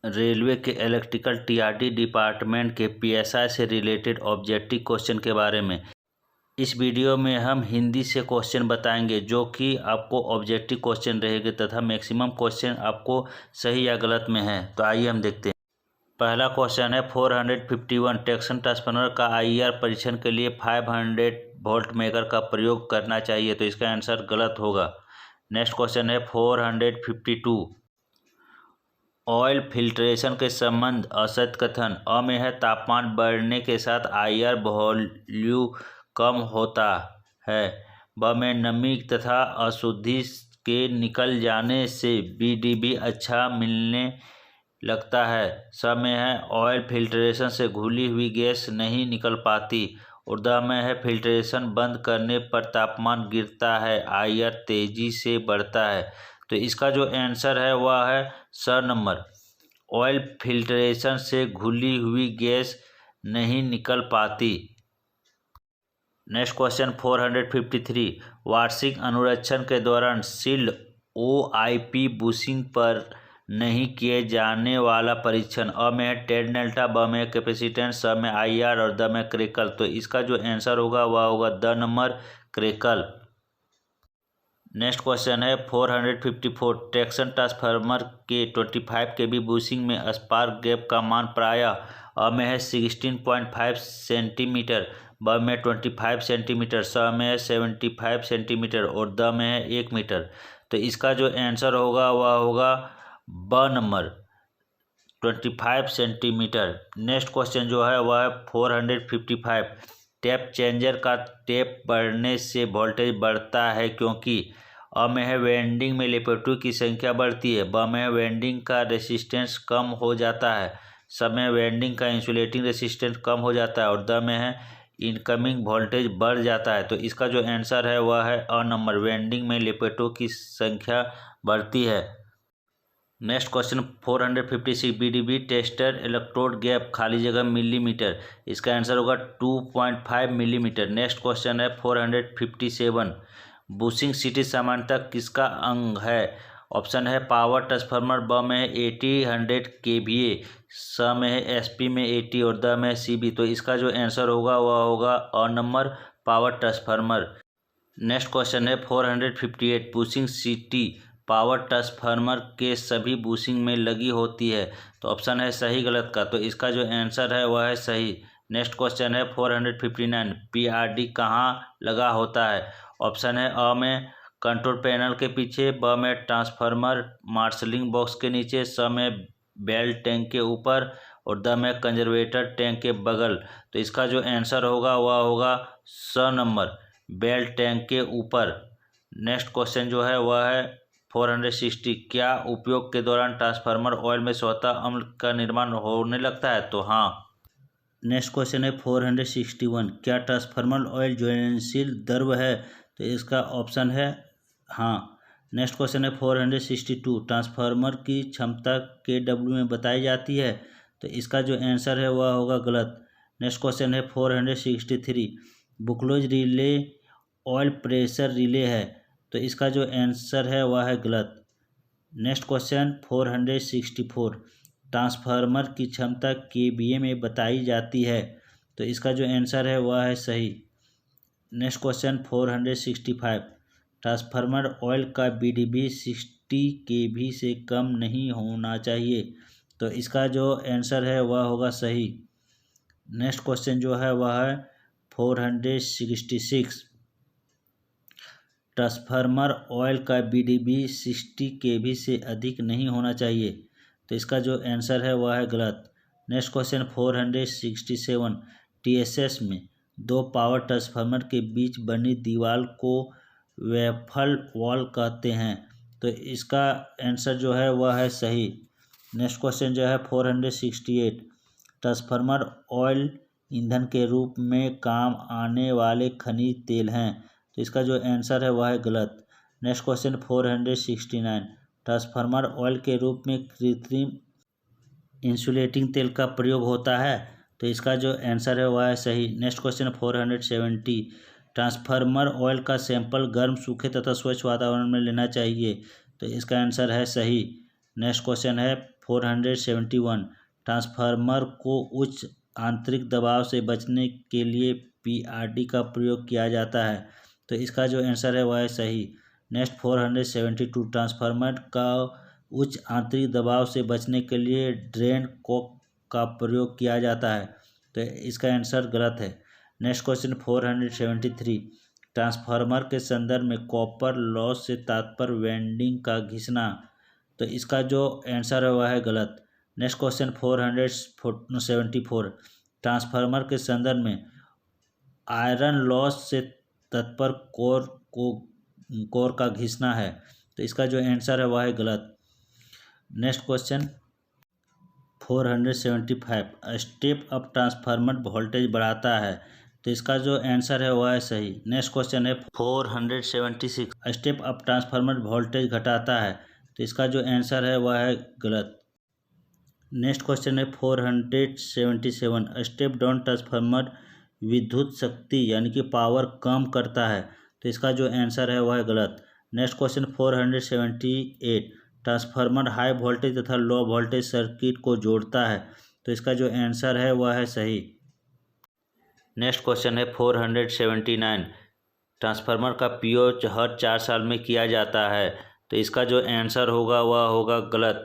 Railway के electrical TRD department के PSI से रिलेटेड ऑब्जेक्टिव क्वेश्चन के बारे में। इस वीडियो में हम हिंदी से क्वेश्चन बताएंगे जो कि आपको ऑब्जेक्टिव क्वेश्चन रहेंगे तथा मैक्सिमम क्वेश्चन आपको सही या गलत में है। तो आइए हम देखते हैं। पहला क्वेश्चन है 451 टैक्सन ट्रांसफार्मर का आईआर परीक्षण के लिए 500 वोल्ट मेकर का प्रयोग करना चाहिए। तो इसका आंसर गलत होगा। नेक्स्ट क्वेश्चन है 452 ऑयल फिल्ट्रेशन के संबंध असत कथन अ में है तापमान बढ़ने के साथ आईआर वॉल्यूम कम होता है। ब में नमी तथा अशुद्धि के निकल जाने से बीडीबी अच्छा मिलने लगता है। स में है ऑयल फिल्ट्रेशन से घुली हुई गैस नहीं निकल पाती। और द में है फिल्ट्रेशन बंद करने पर तापमान गिरता है, आईआर तेजी से बढ़ता है। तो इसका जो आंसर है वह है स नंबर, ऑयल फिल्ट्रेशन से घुली हुई गैस नहीं निकल पाती। नेक्स्ट क्वेश्चन 453 वार्षिक अनुरक्षण के दौरान सील्ड ओआईपी बुशिंग पर नहीं किए जाने वाला परीक्षण अ में है टेड डेल्टा, ब में कैपेसिटेंस, स में आईआर और द में क्रेकल। तो इसका जो आंसर होगा वह होगा द नंबर क्रेकल। नेक्स्ट क्वेश्चन है 454 टैक्सन ट्रांसफार्मर के 25 kV बुशिंग में स्पार्क गैप का मान प्रायः अ में है 16.5 सेंटीमीटर, ब में 25 सेंटीमीटर, स में है 75 सेंटीमीटर और द में है 1 मीटर। तो इसका जो आंसर होगा वह होगा ब नंबर 25 सेंटीमीटर। नेक्स्ट क्वेश्चन जो है वह है 455 टैप चेंजर का टैप बढ़ने से वोल्टेज बढ़ता है क्योंकि अ में है वेंडिंग में लेपेटों की संख्या बढ़ती है, ब में है वेंडिंग का रेसिस्टेंस कम हो जाता है, स में वेंडिंग का इंसुलेटिंग रेसिस्टेंस कम हो जाता है और द में है इनकमिंग वोल्टेज बढ़ जाता है। तो इसका जो आंसर है वह है अ नंबर, वेंडिंग में लेपेटों की संख्या बढ़ती है। Next question 456 BDV tester electrode gap खाली जगह मिलीमीटर। इसका आंसर होगा 2.5 मिलीमीटर। नेक्स्ट क्वेश्चन है 457 बुशिंग सिटी सामान्यतः किसका अंग है। ऑप्शन है पावर ट्रांसफार्मर, ब में है 80-100 kVA, स में है एसपी में 80 और द में है सीबी। तो इसका जो आंसर होगा वह होगा a number, power transformer. Next question है 458 बुशिंग सिटी पावर ट्रांसफार्मर के सभी बुशिंग में लगी होती है। तो ऑप्शन है सही गलत का। तो इसका जो आंसर है वह है सही। नेक्स्ट क्वेश्चन है 459 पीआरडी कहाँ लगा होता है। ऑप्शन है अ में कंट्रोल पैनल के पीछे, ब में ट्रांसफार्मर मार्शलिंग बॉक्स के नीचे, स में बेल टैंक के ऊपर और द में कंजर्वेटर टैंक के बगल। तो इसका जो आंसर होगा वह होगा स नंबर, बेल टैंक के ऊपर। नेक्स्ट क्वेश्चन जो है वह है 460 क्या उपयोग के दौरान ट्रांसफार्मर ऑयल में स्वतः अम्ल का निर्माण होने लगता है। तो हाँ। नेक्स्ट क्वेश्चन है 461 क्या ट्रांसफार्मर ऑयल ज्वलनशील द्रव है। तो इसका ऑप्शन है हाँ। नेक्स्ट क्वेश्चन है 462 ट्रांसफार्मर की क्षमता KW में बताई जाती है। तो इसका जो आंसर है वह होगा गलत। नेक्स्ट क्वेश्चन है 463 Buchholz relay oil pressure relay है। तो इसका जो आंसर है वह है गलत। नेक्स्ट क्वेश्चन 464 ट्रांसफार्मर की क्षमता KVA में बताई जाती है। तो इसका जो आंसर है वह है सही। नेक्स्ट क्वेश्चन 465 ट्रांसफार्मर ऑयल का बीडीबी 60 kV से कम नहीं होना चाहिए। तो इसका जो आंसर है वह होगा सही। नेक्स्ट क्वेश्चन जो है वह है 466 ट्रांसफार्मर ऑयल का बीडीबी 60 kV से अधिक नहीं होना चाहिए। तो इसका जो आंसर है वह है गलत। नेक्स्ट क्वेश्चन 467 टीएसएस में दो पावर ट्रांसफार्मर के बीच बनी दीवार को वेफल वॉल कहते हैं। तो इसका आंसर जो है वह है सही। नेक्स्ट क्वेश्चन जो है 468 ट्रांसफार्मर ऑयल ईंधन के रूप में काम आने वाले खनिज तेल हैं। तो इसका जो आंसर है वह है गलत। नेक्स्ट क्वेश्चन 469 ट्रांसफार्मर ऑयल के रूप में कृत्रिम इंसुलेटिंग तेल का प्रयोग होता है। तो इसका जो आंसर है वह है सही। नेक्स्ट क्वेश्चन 470 ट्रांसफार्मर ऑयल का सैंपल गर्म, सूखे तथा स्वच्छ वातावरण में लेना चाहिए। तो इसका आंसर है सही। नेक्स्ट क्वेश्चन है 471 ट्रांसफार्मर को उच्च आंतरिक दबाव से बचने के लिए पीआरडी का प्रयोग किया जाता है। तो इसका जो आंसर है वह है सही। नेक्स्ट 472 ट्रांसफार्मर का उच्च आंतरिक दबाव से बचने के लिए ड्रेन कोक का प्रयोग किया जाता है। तो इसका आंसर गलत है। नेक्स्ट क्वेश्चन 473 ट्रांसफार्मर के संदर्भ में कॉपर लॉस से तात्पर्य वाइंडिंग का घिसना। तो इसका जो आंसर है वह है गलत। नेक्स्ट क्वेश्चन 474 ट्रांसफार्मर के संदर्भ में आयरन लॉस से तात्पर्य कोर का घिसना है। तो इसका जो आंसर है वह है गलत। Next question 475 step up transformer voltage बढ़ाता है। तो इसका जो आंसर है वह है सही। नेक्स्ट क्वेश्चन है 476 स्टेप अप ट्रांसफार्मर वोल्टेज घटाता है। तो इसका जो आंसर है वह है गलत। नेक्स्ट क्वेश्चन है 477 स्टेप डाउन ट्रांसफार्मर विद्युत शक्ति यानी कि पावर कम करता है। तो इसका जो आंसर है वह है गलत। Next question 478 transformer high voltage तथा लो वोल्टेज सर्किट को जोड़ता है। तो इसका जो आंसर है वह है सही। नेक्स्ट क्वेश्चन है 479 ट्रांसफार्मर का पीओ हर 4 साल में किया जाता है। तो इसका जो आंसर होगा वह होगा गलत।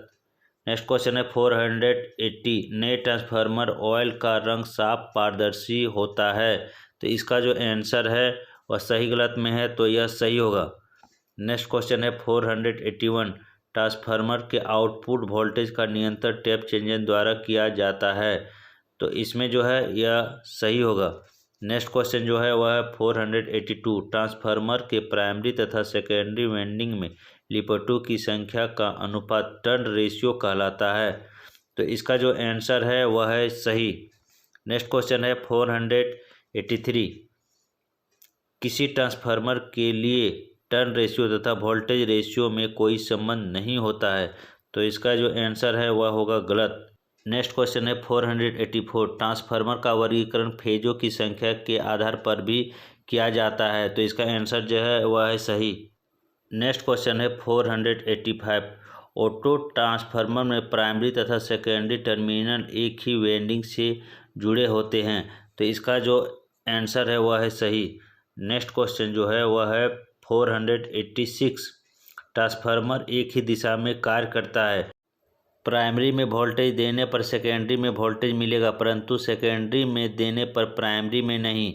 नेक्स्ट क्वेश्चन है 480 नए ट्रांसफार्मर ऑयल का रंग साफ पारदर्शी होता है। तो इसका जो आंसर है वह सही गलत में है, तो यह सही होगा। नेक्स्ट क्वेश्चन है 481 ट्रांसफार्मर के आउटपुट वोल्टेज का नियंत्रण टैप चेंजर द्वारा किया जाता है। तो इसमें जो है यह सही होगा। नेक्स्ट क्वेश्चन जो है वह है 482 ट्रांसफार्मर के प्राइमरी तथा सेकेंडरी वाइंडिंग में लिपटों की संख्या का अनुपात टर्न रेशियो कहलाता है। तो इसका जो आंसर है वह है सही। नेक्स्ट क्वेश्चन है 483 किसी ट्रांसफार्मर के लिए टर्न रेशियो तथा वोल्टेज रेशियो में कोई संबंध नहीं होता है। तो इसका जो आंसर है वह होगा गलत। नेक्स्ट क्वेश्चन है 484 ट्रांसफार्मर का वर्गीकरण फेजों की संख्या के आधार पर भी किया जाता है। तो इसका आंसर जो है वह है सही। नेक्स्ट क्वेश्चन है 485 ऑटो ट्रांसफार्मर में प्राइमरी तथा सेकेंडरी टर्मिनल एक ही वाइंडिंग से जुड़े होते हैं। तो इसका जो आंसर है वह है सही। नेक्स्ट क्वेश्चन जो है वह है 486 ट्रांसफार्मर एक ही दिशा में कार्य करता है। प्राइमरी में वोल्टेज देने पर सेकेंडरी में वोल्टेज मिलेगा, परंतु सेकेंडरी में देने पर प्राइमरी में नहीं।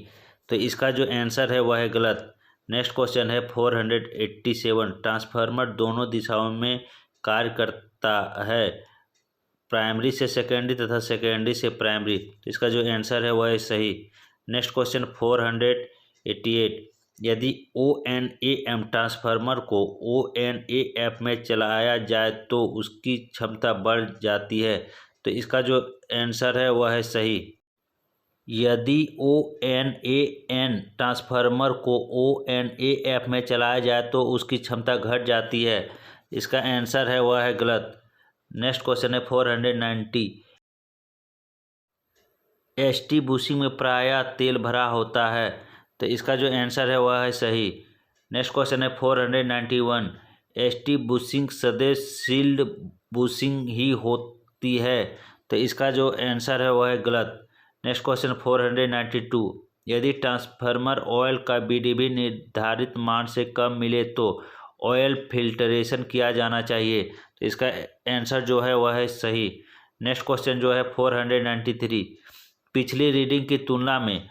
तो इसका जो आंसर है वह है गलत। नेक्स्ट क्वेश्चन है 487 ट्रांसफार्मर दोनों दिशाओं में कार्य करता है, प्राइमरी से सेकेंडरी तथा सेकेंडरी से प्राइमरी। तो इसका जो आंसर है वह है सही। नेक्स्ट क्वेश्चन 488 यदि ONAM ट्रांसफार्मर को ONAF में चलाया जाए तो उसकी क्षमता बढ़ जाती है। तो इसका जो आंसर है वह है सही। यदि ONAN ट्रांसफार्मर को ONAF में चलाया जाए तो उसकी क्षमता घट जाती है। इसका आंसर है वह है गलत। नेक्स्ट क्वेश्चन है 490 ST बुशिंग में प्रायः तेल भरा होता है। तो इसका जो आंसर है वह है सही। नेक्स्ट क्वेश्चन है 491 ST बुशिंग सदैव सील्ड बुशिंग ही होती है। तो इसका जो आंसर है वह है गलत। नेक्स्ट क्वेश्चन 492 यदि ट्रांसफार्मर ऑयल का VDB निर्धारित मान से कम मिले तो ऑयल फिल्टरेशन किया जाना चाहिए। तो इसका आंसर जो है वह है सही। नेक्स्ट क्वेश्चन जो है 493 पिछली रीडिंग की तुलना में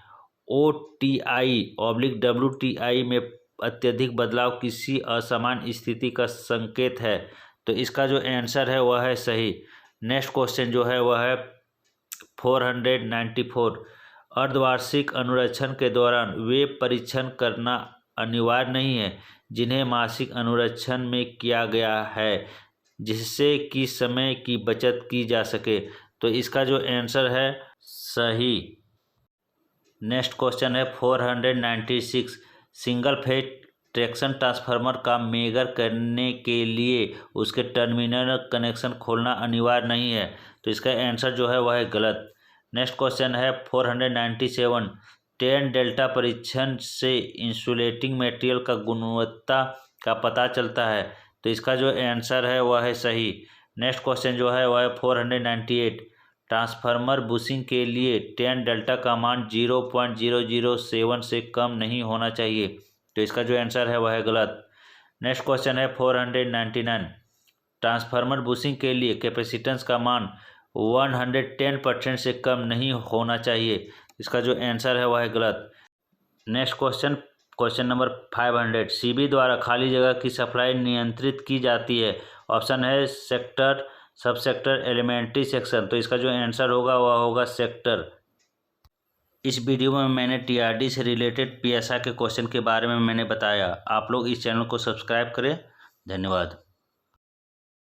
OTI/WTI में अत्यधिक बदलाव किसी असमान स्थिति का संकेत है। तो इसका जो आंसर है वह है सही। नेक्स्ट क्वेश्चन जो है वह है 494 अर्धवार्षिक अनुरक्षण के दौरान वे परीक्षण करना अनिवार्य नहीं है जिन्हें मासिक अनुरक्षण में किया गया है, जिससे कि समय की बचत की जा सके। तो इसका जो आंसर है सही। नेक्स्ट क्वेश्चन है 496 सिंगल फेज ट्रैक्शन ट्रांसफार्मर का मेजर करने के लिए उसके टर्मिनल कनेक्शन खोलना अनिवार्य नहीं है। तो इसका आंसर जो है वह है गलत। नेक्स्ट क्वेश्चन है 497 10 डेल्टा परीक्षण से इंसुलेटिंग मटेरियल का गुणवत्ता का पता चलता है। तो इसका जो आंसर है वह है सही। नेक्स्ट क्वेश्चन जो है वह है 498। ट्रांसफार्मर बुशिंग के लिए 10 डेल्टा का मान 0.007 से कम नहीं होना चाहिए, तो इसका जो आंसर है वह है गलत। नेक्स्ट क्वेश्चन है 499। ट्रांसफार्मर बुशिंग के लिए कैपेसिटेंस का मान 110% से कम नहीं होना चाहिए, इसका जो आंसर है वह है गलत। Next question number 500। सीबी द्वारा खाली जगह की सप्लाई नियंत्रित की जाती है। ऑप्शन है सेक्टर, सब सेक्टर, एलिमेंट्री सेक्शन, तो इसका जो आंसर होगा वह होगा सेक्टर। इस वीडियो में मैंने टीआरडी से रिलेटेड पीएसआई के क्वेश्चन के बारे में मैंने बताया। आप लोग इस चैनल को सब्सक्राइब करें। धन्यवाद।